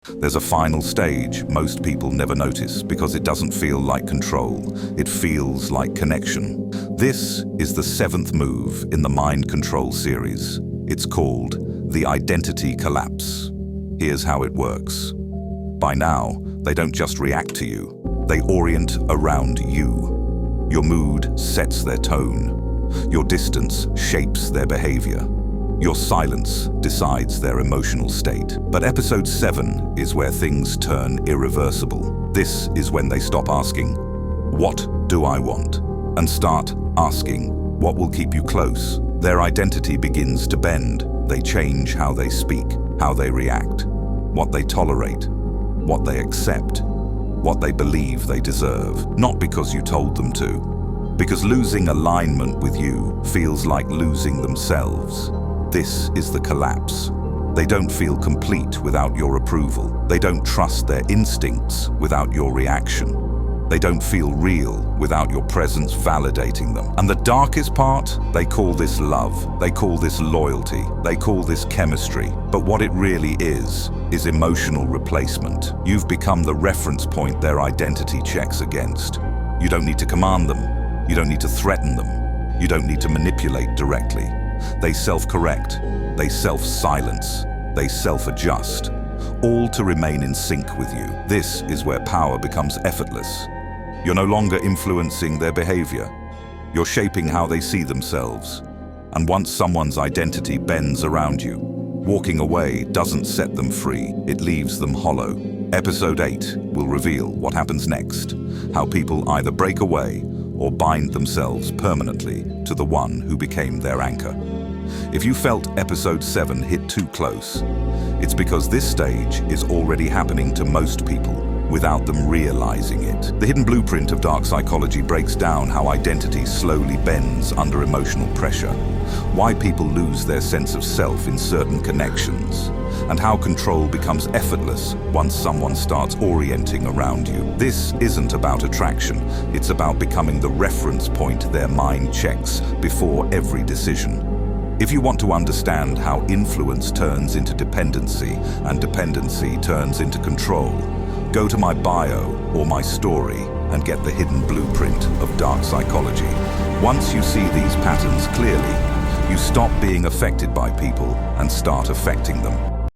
There's a final stage most people never notice because it doesn't feel like control. It feels like connection. This is the 7th move in the Mind Control series. It's called the Identity Collapse. Here's how it works. By now, they don't just react to you. They orient around you. Your mood sets their tone. Your distance shapes their behavior. Your silence decides their emotional state. But episode 7 is where things turn irreversible. This is when they stop asking, "What do I want?" and start asking, "What will keep you close?" Their identity begins to bend. They change how they speak, how they react, what they tolerate, what they accept, what they believe they deserve. Not because you told them to, because losing alignment with you feels like losing themselves. This is the collapse. They don't feel complete without your approval. They don't trust their instincts without your reaction. They don't feel real without your presence validating them. And the darkest part, they call this love. They call this loyalty. They call this chemistry. But what it really is emotional replacement. You've become the reference point their identity checks against. You don't need to command them. You don't need to threaten them. You don't need to manipulate directly. They self-correct, they self-silence, they self-adjust, all to remain in sync with you. This is where power becomes effortless. You're no longer influencing their behavior. You're shaping how they see themselves. And once someone's identity bends around you, walking away doesn't set them free, it leaves them hollow. Episode 8 will reveal what happens next, how people either break away or bind themselves permanently to the one who became their anchor. If you felt episode 7 hit too close, it's because this stage is already happening to most people without them realizing it. The Hidden Blueprint of Dark Psychology breaks down how identity slowly bends under emotional pressure, why people lose their sense of self in certain connections, and how control becomes effortless once someone starts orienting around you. This isn't about attraction, it's about becoming the reference point their mind checks before every decision. If you want to understand how influence turns into dependency and dependency turns into control, go to my bio or my story and get the Hidden Blueprint of Dark Psychology. Once you see these patterns clearly, you stop being affected by people and start affecting them.